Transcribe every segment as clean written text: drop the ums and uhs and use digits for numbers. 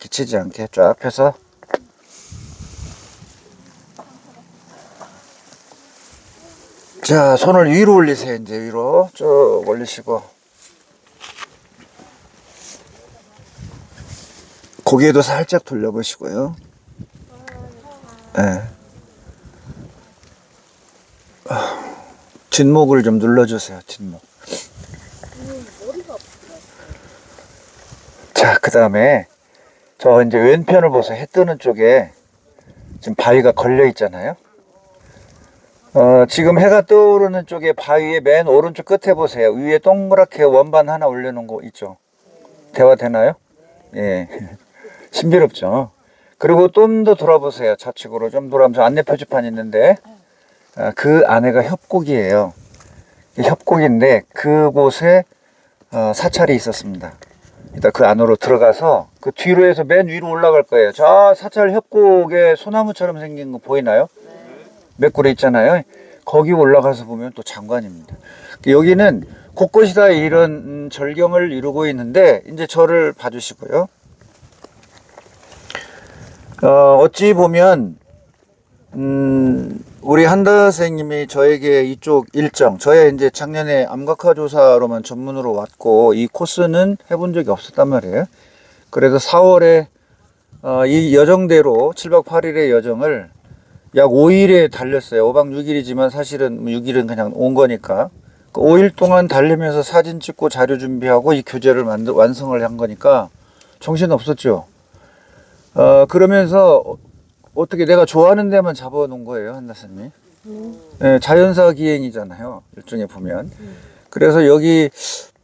기치지 않게 쫙 펴서. 자, 손을 위로 올리세요. 이제 위로 쭉 올리시고, 고개도 살짝 돌려보시고요. 네. 뒷목을 좀 눌러주세요. 뒷목. 자, 그 다음에 저 이제 왼편을 보세요. 해 뜨는 쪽에 지금 바위가 걸려 있잖아요. 지금 해가 떠오르는 쪽에 바위의 맨 오른쪽 끝에 보세요. 위에 동그랗게 원반 하나 올려놓은 거 있죠. 대화되나요? 예. 신비롭죠. 그리고 좀 더 돌아보세요. 좌측으로 좀 돌아오면서 안내 표지판 있는데, 그 안에가 협곡이에요. 협곡인데 그곳에 사찰이 있었습니다. 일단 그 안으로 들어가서 그 뒤로 해서 맨 위로 올라갈 거예요. 저 사찰 협곡에 소나무처럼 생긴 거 보이나요? 몇 그루 있잖아요. 거기 올라가서 보면 또 장관입니다. 여기는 곳곳이 다 이런 절경을 이루고 있는데, 이제 저를 봐주시고요. 어찌 보면 우리 한다 선생님이 저에게 이쪽 일정, 저의 이제 작년에 암각화 조사로만 전문으로 왔고 이 코스는 해본 적이 없었단 말이에요. 그래서 4월에 이 여정대로 7박 8일의 여정을 약 5일에 달렸어요. 5박 6일이지만 사실은 6일은 그냥 온 거니까. 5일 동안 달리면서 사진 찍고 자료 준비하고 이 교재를 완성을 한 거니까 정신 없었죠. 그러면서 어떻게 내가 좋아하는 데만 잡아놓은 거예요, 한나선님. 네, 자연사 기행이잖아요, 일종에 보면. 그래서 여기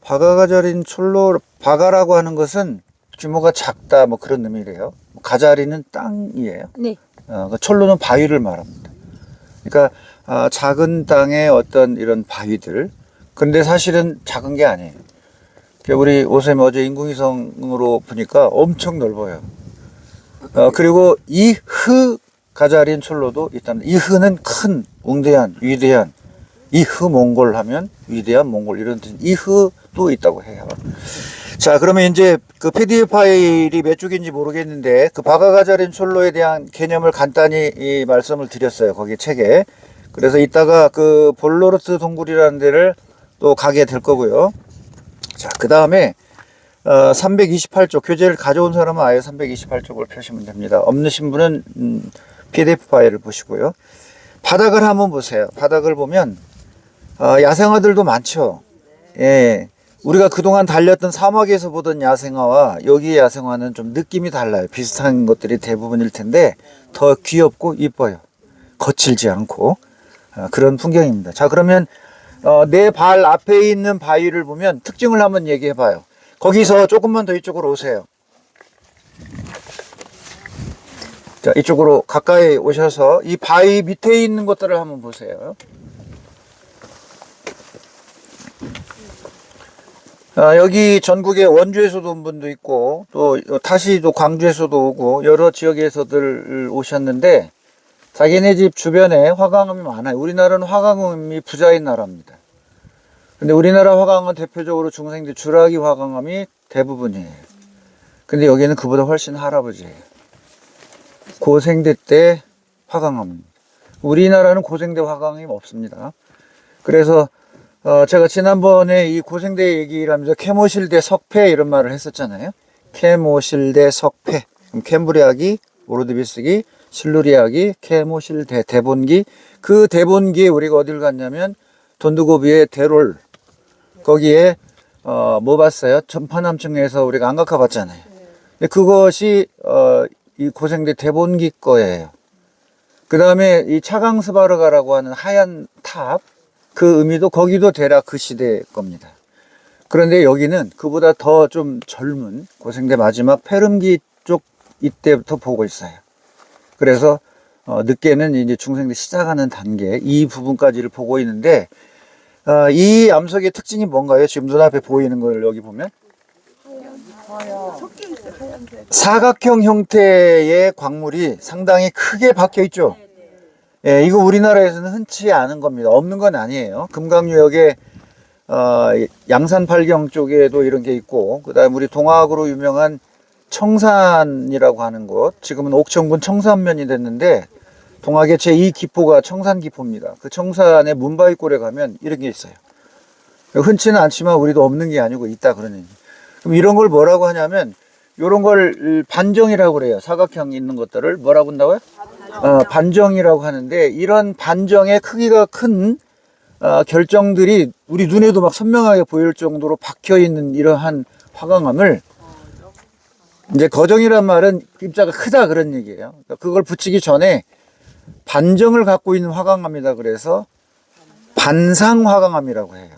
바가가자린 촐로, 바가라고 하는 것은 규모가 작다, 뭐 그런 의미래요. 가자리는 땅이에요. 네. 그 촐로는 바위를 말합니다. 그러니까 작은 땅에 어떤 이런 바위들. 근데 사실은 작은 게 아니에요. 우리 오쌤 어제 인공위성으로 보니까 엄청 넓어요. 그리고 이흐 가자린 촐로도 있답니다. 이흐는 큰, 웅대한, 위대한, 이흐 몽골 하면 위대한 몽골 이런 뜻. 이흐도 있다고 해요. 자, 그러면 이제 그 PDF 파일이 몇 쪽인지 모르겠는데 그 바가가자린 촐로에 대한 개념을 간단히 이 말씀을 드렸어요. 거기 책에. 그래서 이따가 그 볼로르트 동굴이라는 데를 또 가게 될 거고요. 자, 그 다음에 328쪽 교재를 가져온 사람은 아예 328쪽을 펴시면 됩니다. 없으신 분은 PDF 파일을 보시고요. 바닥을 한번 보세요. 바닥을 보면 야생화들도 많죠. 예, 우리가 그동안 달렸던 사막에서 보던 야생화와 여기 야생화는 좀 느낌이 달라요. 비슷한 것들이 대부분일 텐데 더 귀엽고 이뻐요. 거칠지 않고 그런 풍경입니다. 자, 그러면 내 발 앞에 있는 바위를 보면 특징을 한번 얘기해 봐요. 거기서 조금만 더 이쪽으로 오세요. 자, 이쪽으로 가까이 오셔서 이 바위 밑에 있는 것들을 한번 보세요. 여기 전국에 원주에서도 온 분도 있고 또 타시도 광주에서도 오고 여러 지역에서들 오셨는데 자기네 집 주변에 화강암이 많아요. 우리나라는 화강암이 부자인 나라입니다. 근데 우리나라 화강암은 대표적으로 중생대 주라기 화강암이 대부분이에요. 근데 여기는 그보다 훨씬 할아버지예요. 고생대 때 화강암입니다. 우리나라는 고생대 화강암이 없습니다. 그래서 제가 지난번에 이 고생대 얘기를 하면서 캐모실대 석패 이런 말을 했었잖아요. 캐모실대 석패. 그럼 켐브리아기, 오르드비스기, 실루리아기, 캐모실대, 대본기. 그 대본기에 우리가 어딜 갔냐면 돈두고비의 대롤. 거기에 뭐 봤어요? 전파남층에서 우리가 안각화 봤잖아요. 근데 그것이 이 고생대 대본기 거예요. 그 다음에 이 차강스바르가라고 하는 하얀 탑, 그 의미도 거기도 대략 그 시대 겁니다. 그런데 여기는 그보다 더 좀 젊은 고생대 마지막 페름기 쪽 이때부터 보고 있어요. 그래서 늦게는 이제 중생대 시작하는 단계 이 부분까지를 보고 있는데 이 암석의 특징이 뭔가요? 지금 눈앞에 보이는 걸 여기 보면 사각형 형태의 광물이 상당히 크게 박혀 있죠. 예, 이거 우리나라에서는 흔치 않은 겁니다. 없는 건 아니에요. 금강유역에 양산 팔경 쪽에도 이런 게 있고, 그다음 우리 동학으로 유명한 청산이라고 하는 곳, 지금은 옥천군 청산면이 됐는데 동학의 제2기포가 청산기포입니다. 그 청산의 문바위골에 가면 이런 게 있어요. 흔치는 않지만 우리도 없는 게 아니고 있다 그러는. 그럼 이런 걸 뭐라고 하냐면 이런 걸 반정이라고 그래요. 사각형 있는 것들을 뭐라고 한다고요? 반정이라고 하는데 이런 반정의 크기가 큰 결정들이 우리 눈에도 막 선명하게 보일 정도로 박혀 있는 이러한 화강암을 이제 거정이란 말은 입자가 크다 그런 얘기예요. 그러니까 그걸 붙이기 전에 반정을 갖고 있는 화강암이다 그래서 반상화강암이라고 해요.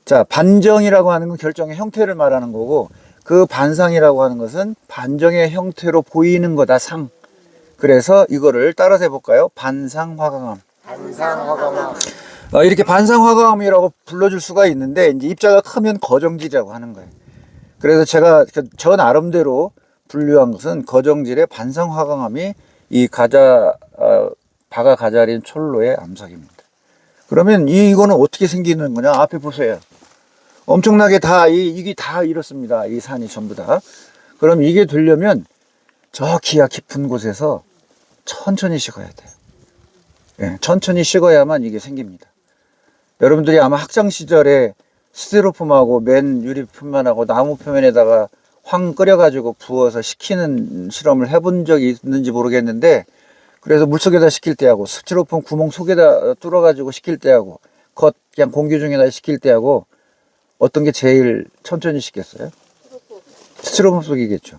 자, 반정이라고 하는 건 결정의 형태를 말하는 거고 그 반상이라고 하는 것은 반정의 형태로 보이는 거다 상. 그래서 이거를 따라서 해볼까요? 반상화강암. 반상화강암. 이렇게 반상화강암이라고 불러줄 수가 있는데 이제 입자가 크면 거정질이라고 하는 거예요. 그래서 제가 저 나름대로 분류한 것은 거정질의 반상화강암이 이 바가 가자린 촐로의 암석입니다. 그러면 이거는 어떻게 생기는 거냐? 앞에 보세요. 엄청나게 이게 다 이렇습니다. 이 산이 전부 다. 그럼 이게 되려면 저 기하 깊은 곳에서 천천히 식어야 돼요. 예, 천천히 식어야만 이게 생깁니다. 여러분들이 아마 학창 시절에 스티로폼하고 맨 유리표면하고 나무 표면에다가 황 끓여가지고 부어서 식히는 실험을 해본 적이 있는지 모르겠는데 그래서 물속에다 식힐 때하고 스티로폼 구멍 속에다 뚫어가지고 식힐 때하고 그냥 공기 중에다 식힐 때하고 어떤 게 제일 천천히 식겠어요? 스티로폼 속이겠죠.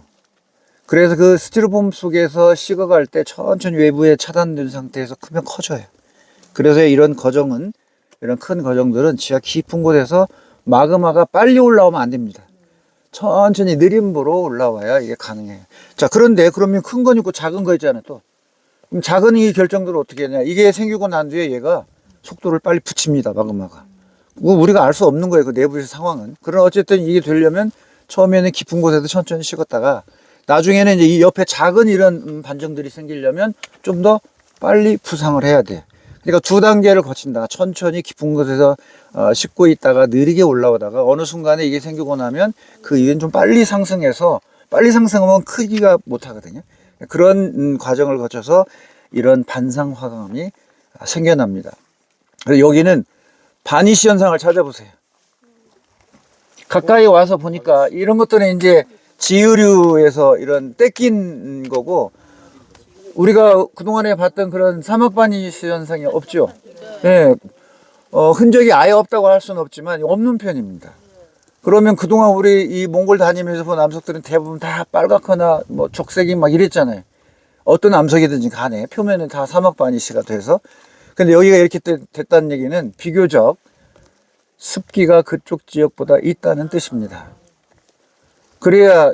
그래서 그 스티로폼 속에서 식어갈 때 천천히 외부에 차단된 상태에서 크면 커져요. 그래서 이런 큰 거정들은 지하 깊은 곳에서 마그마가 빨리 올라오면 안 됩니다. 천천히 느린 부로 올라와야 이게 가능해요. 자, 그런데 그러면 큰 건 있고 작은 거 있잖아요, 또. 그럼 작은 이 결정들을 어떻게 하냐. 이게 생기고 난 뒤에 얘가 속도를 빨리 붙입니다, 마그마가. 우리가 알 수 없는 거예요, 그 내부의 상황은. 그러나 어쨌든 이게 되려면 처음에는 깊은 곳에서 천천히 식었다가 나중에는 이제 이 옆에 작은 이런 반정들이 생기려면 좀 더 빨리 부상을 해야 돼. 그러니까 두 단계를 거친다. 천천히 깊은 곳에서 식고 있다가 느리게 올라오다가 어느 순간에 이게 생기고 나면 그 이후엔 좀 빨리 상승해서 빨리 상승하면 크기가 못하거든요. 그런 과정을 거쳐서 이런 반상화강암이 생겨납니다. 그래서 여기는 바니시 현상을 찾아보세요. 가까이 와서 보니까 이런 것들은 이제 지유류에서 이런 떼낀 거고 우리가 그동안에 봤던 그런 사막바니시 현상이 없죠. 네. 흔적이 아예 없다고 할 수는 없지만 없는 편입니다. 그러면 그동안 우리 이 몽골 다니면서 본 암석들은 대부분 다 빨갛거나 뭐 적색이 막 이랬잖아요. 어떤 암석이든지 간에 표면은 다 사막바니시가 돼서. 근데 여기가 이렇게 됐다는 얘기는 비교적 습기가 그쪽 지역보다 있다는 뜻입니다. 그래야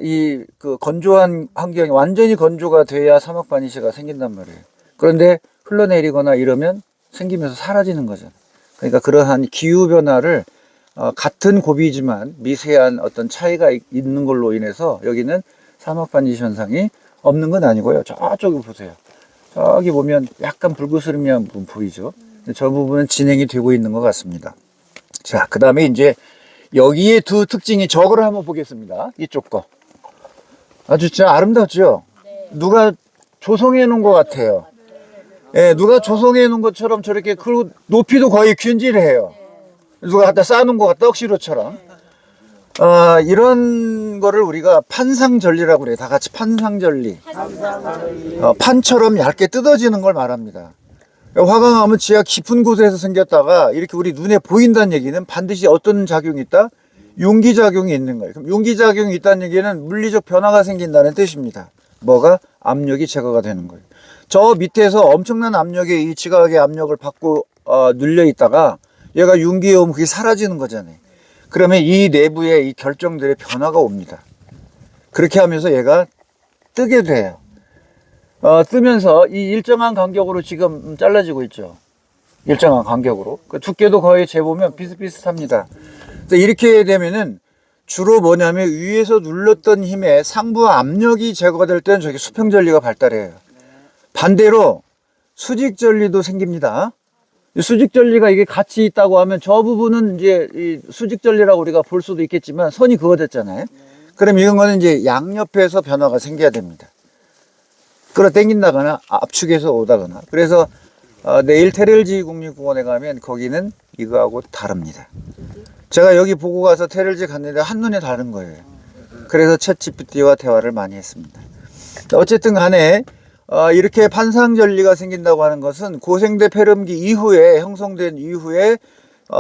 그 건조한 환경이 완전히 건조가 돼야 사막바니시가 생긴단 말이에요. 그런데 흘러내리거나 이러면 생기면서 사라지는 거잖아요. 그러니까 그러한 기후변화를 같은 고비지만 미세한 어떤 차이가 있는 걸로 인해서 여기는 사막바니시 현상이 없는 건 아니고요. 저쪽을 보세요. 저기 보면 약간 불그스름한 부분 보이죠? 저 부분은 진행이 되고 있는 것 같습니다. 자, 그 다음에 이제 여기에 두 특징이 저거를 한번 보겠습니다. 이쪽 거. 아주 진짜 아름답죠? 네. 누가 조성해 놓은 것 같아요. 예, 누가 조성해 놓은 것처럼 저렇게, 그리고 높이도 거의 균질해요. 누가 갖다 쌓아놓은 것 같다, 억시로처럼. 이런 거를 우리가 판상절리라고 그래요. 다 같이 판상절리. 판처럼 얇게 뜯어지는 걸 말합니다. 화강암은 지하 깊은 곳에서 생겼다가 이렇게 우리 눈에 보인다는 얘기는 반드시 어떤 작용이 있다? 용기작용이 있는 거예요. 그럼 용기작용이 있다는 얘기는 물리적 변화가 생긴다는 뜻입니다. 뭐가? 압력이 제거가 되는 거예요. 저 밑에서 엄청난 압력의 이 지각의 압력을 받고 눌려 있다가 얘가 윤기에 오면 그게 사라지는 거잖아요. 그러면 이 내부에 이 결정들의 변화가 옵니다. 그렇게 하면서 얘가 뜨게 돼요. 뜨면서 이 일정한 간격으로 지금 잘라지고 있죠. 일정한 간격으로. 그 두께도 거의 재보면 비슷비슷합니다. 이렇게 되면은 주로 뭐냐면 위에서 눌렀던 힘에 상부 압력이 제거될 때는 저기 수평전리가 발달해요. 반대로 수직전리도 생깁니다. 이 수직전리가 이게 같이 있다고 하면 저 부분은 이제 이 수직전리라고 우리가 볼 수도 있겠지만 선이 그어졌잖아요. 그럼 이런 거는 이제 양옆에서 변화가 생겨야 됩니다. 끌어당긴다거나 압축해서 오다거나. 그래서 내일 테렐지 국립공원에 가면 거기는 이거하고 다릅니다. 제가 여기 보고 가서 테렐지 갔는데 한눈에 다른 거예요. 그래서 챗GPT와 대화를 많이 했습니다. 어쨌든 간에 이렇게 판상전리가 생긴다고 하는 것은 고생대 폐렴기 이후에 형성된 이후에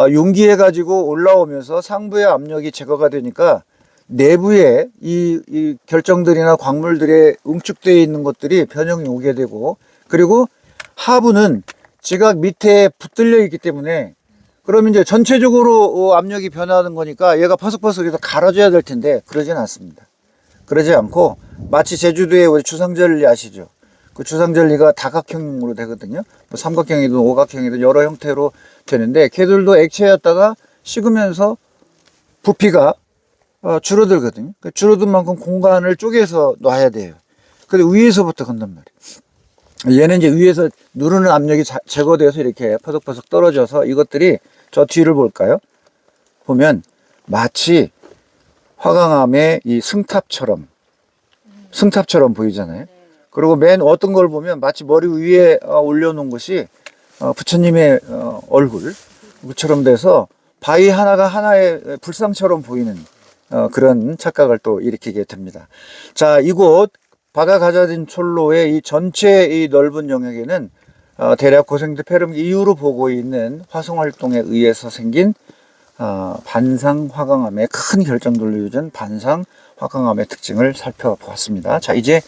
융기해 가지고 올라오면서 상부의 압력이 제거가 되니까 내부에 이 결정들이나 광물들에 응축되어 있는 것들이 변형이 오게 되고, 그리고 하부는 지각 밑에 붙들려 있기 때문에 그러면 이제 전체적으로 압력이 변화하는 거니까 얘가 퍼석퍼석해서 갈아줘야 될 텐데 그러진 않습니다. 그러지 않고 마치 제주도에 우리 주상절리 아시죠? 그 주상절리가 다각형으로 되거든요. 뭐 삼각형이든 오각형이든 여러 형태로 되는데 걔들도 액체였다가 식으면서 부피가 줄어들거든요. 그 줄어든 만큼 공간을 쪼개서 놔야 돼요. 근데 위에서부터 건단 말이에요. 얘는 이제 위에서 누르는 압력이 제거돼서 이렇게 퍼석퍼석 떨어져서 이것들이 저 뒤를 볼까요? 보면 마치 화강암의 이 승탑처럼 보이잖아요. 그리고 맨 어떤 걸 보면 마치 머리 위에 올려놓은 것이 부처님의 얼굴처럼 돼서 바위 하나가 하나의 불상처럼 보이는 그런 착각을 또 일으키게 됩니다. 자, 이곳 바가가자진 촐로의 이 전체 이 넓은 영역에는 대략 고생대 폐렴기 이후로 보고 있는 화성활동에 의해서 생긴 반상 화강암의 큰 결정들로 이어진 반상 화강암의 특징을 살펴보았습니다. 자, 이제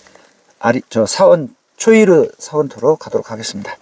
사원 초이르 사원토로 가도록 하겠습니다.